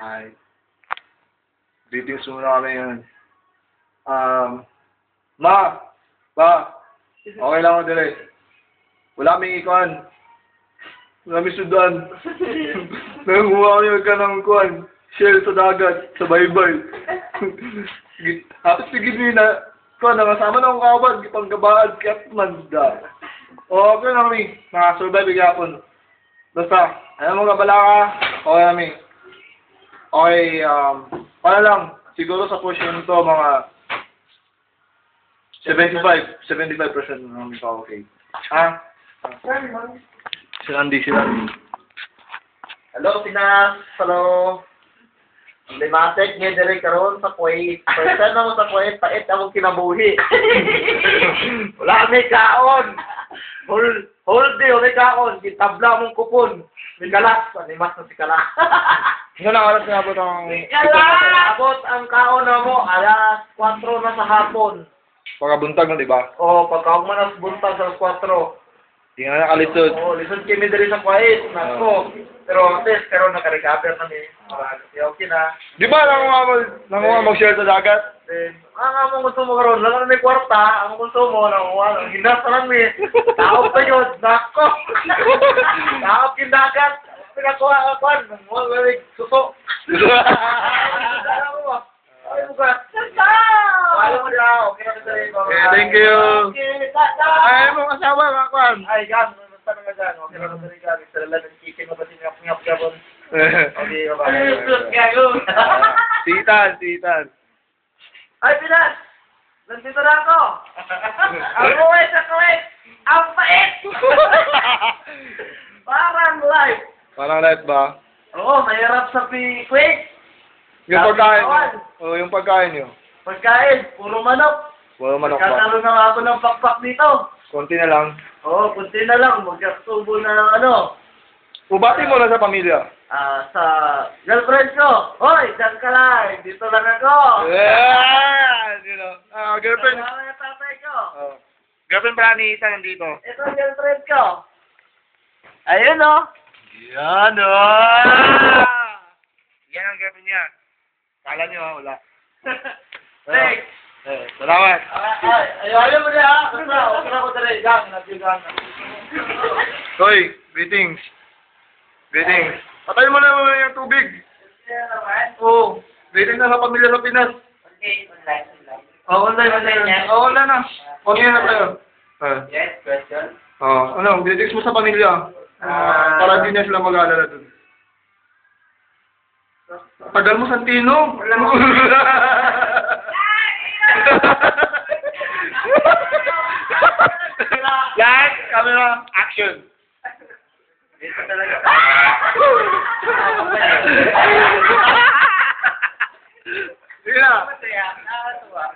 Ay. Greetings muna kami yun. Ma! Pa! Okay lang ako dire. Wala kaming ikon. Wala kaming sudan. Nangunguha kami ka ng kuhan. Shell sa dagat, sa baybay. Tapos sigid nyo na, kuhan, nakasama na akong kabad, panggabaan, Katman da. Okay lang kami, nakasurvive gapon. Basta, alam mo kabala ka, okay kami. Okay, wala lang, siguro sa portion nito, mga 75% naman pa okay. Ha? Si Andy. Hello, Pinas. Hello. Limatek niya dire karon sa Kuwait. Person ako sa Kuwait, pait akong kinabuhi. Wala may kaon. Whole day, wala kaon. Kitabla mong kupon. May kalas. Animas na si kalas. Ano na oras na abot ang... Abot ang kaon na mo, alas 4 na sa hapon. Pagkabuntag na, di ba? O, pagkaumanas buntag sa 4. Hindi nga nakalisod. Oo, lisod kami diri sa Kuwait. Nako. Pero, pero naka-recover na ni. Okay na. Di ba nangunga mag-share sa dagat? Ang gusto mo karon, lang may kwarta, ang gusto mo, ang hinas na lang may taop pa yun, nako. Taop yung dagat, pinakuha ka pan, mga suso. Ay, bukat. Alam mo na, okay na sa rin. Thank you. Ay, mo kasawa ka, Kwan. Ay, gan, basta na gan, okay na sa rin gan. Isa lang ng chicken, mabati ngap-ngap gabon. Okay, bye. Titan. Ay, Pinas! Nandito na ako! Ang uwi sa Kuwait! Ang pait! Parang life! Parang light ba? Oo, mahirap sa Kuwait! Yung pagkain nyo. Yung pagkain nyo. Pagkain, puro manok. Wala manok ba? Magkakalo na nga ako ng pakpak dito. Konti na lang. Oo, kunti na lang. Magkakasubo na ng ano. Ubati mo lang sa pamilya. Sa girlfriend ko. Hoy, dyan ka lang. Dito lang ako. Yeah! Girlfriend. Kasama yung tatay ko. Girlfriend pala ni Ethan nandito. Ito ang girlfriend ko. Ayun o. Yan Yan ang girlfriend niya. Kala nyo ha, wala. Thanks. Salamat. Ayaw mo na ha. Basta, okay na ko dali. Gang, nagbigang. Hoy, greetings. Patay mo na yung tubig. Oo. Greetings na sa pamilya sa Pinas. Okay, online. Online. Online na. Okay na tayo. Yes, question? Greetings mo sa pamilya. Para di na sila mag-aalala dun. Tagal mo, Santino. Light, camera, action. Ito talaga. Sige na. Masaya, nakakatuwa.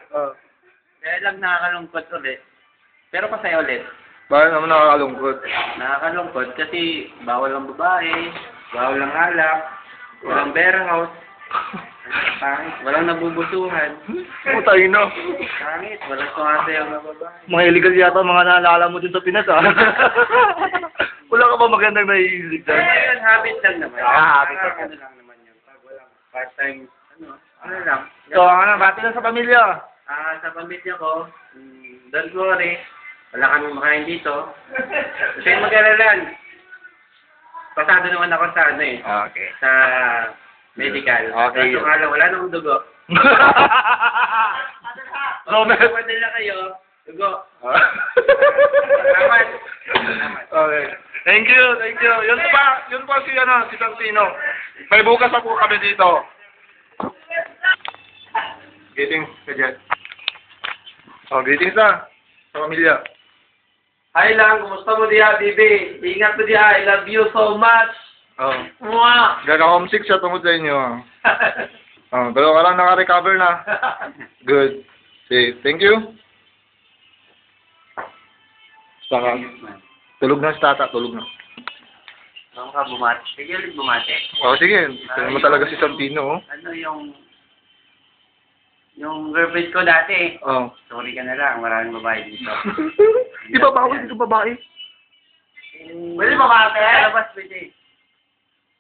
Kaya lang nakakalungkot ulit. Pero masaya ulit. Bakit naman nakakalungkot? Nakakalungkot kasi bawal ang babae, bawal ang alak, walang bear house, pangit, walang nabubusuhan. Putay no. Pangit, walang sumasayaw na babae. Mga illegal yata mga naalala mo din sa Pinas ha. Wala ka ba magandang naiisip dyan? Yun, habit lang naman. Habit lang. Ano lang naman yun. Pag walang part-time, ano lang. So, bati lang sa pamilya. Sa pamilya ko, don't worry, wala kami makain dito. Kasi mag-alalan. Pasado naman ako sa Okay. sa medical. Okay. Kaso nga lang, wala namang dugo. So, Pwede na kayo, dugo. Salamat. Okay. Thank you. Yun pa si Santino. May bukas ako kami dito. Greetings, Kajet. Greetings na sa pamilya. Hi lang, kumusta mo diya, Bibi? Ingat mo diya, I love you so much. Mwah! Gaka-homesick siya tungkol sa inyo. Pero ka lang naka-recover na. Good. Say, thank you. Saka, tulog na si Tata, tulog na. Ano ka bumati? Sige ulit bumati. Sige. Ito naman talaga si Santino. Ano yung girlfriend ko dati. Oh. Sorry ka na lang, maraming babae dito. Di ba bawal dito babae? Pwede bumati? Labas, pwede.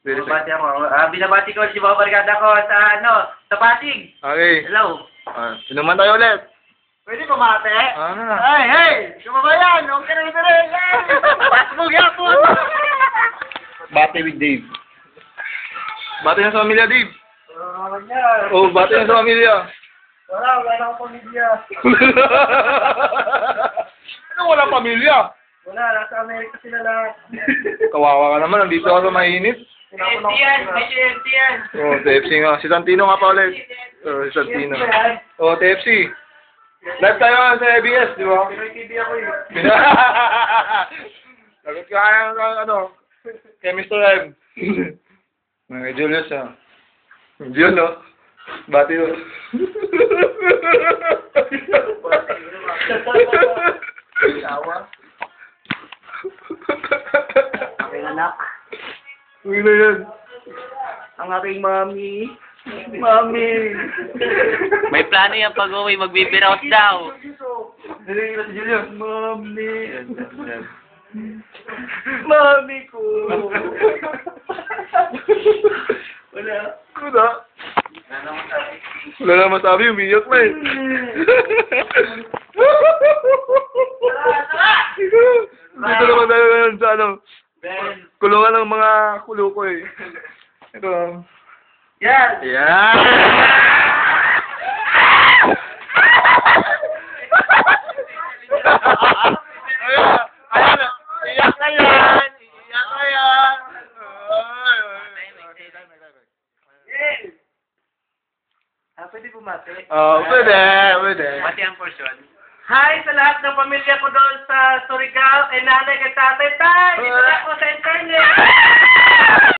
Binabati ako. Binabati ko si mga barkada ko sa sa Pasig. Okay. Hello. Inuman tayo ulit. Pwede pumate? Ano na? Hey! Kumabayan! Huwag ka na ito rin! Pasmog yapon! Bati with Dave. Bati na sa pamilya, Dave. Wala yan. Oh, bati na sa pamilya. Wala na akong pamilya. Ano walang pamilya? Wala, nasa Amerika sila lahat. Kawawa ka naman, nandito ako sa mainit. TFC yan! May TFC yan! Oh, TFC nga. Si Santino nga pa ulit. Oh, si Santino. Oh, TFC. Live tayo sa ABS, di ba? Pinoy TV ako yun. Lagot ka kaya ano, kay Mr. M. Kay Julius, Jun, no? Bati, no? Tawa. Aking anak. Uy na yan. Ang aking mami. Mami. May plano yan pag-uwi, magbibiraos daw. Nalingin na si Julius. Mami. Mami ko. Wala. Wala. Wala na masabi, umiyak na eh. Dito naman tayo ngayon sa Ben. kulungan ng mga kulo ko eh. Ito. Yan. Yan! Ayan na! Iyak na yan! Iyak na yan! Pwede bumati? Pwede, pwede. Pati ang portion. Hi sa lahat ng pamilya ko doon sa Surigao, kay nanay, kay tatay, tay! Dito na ako sa internet!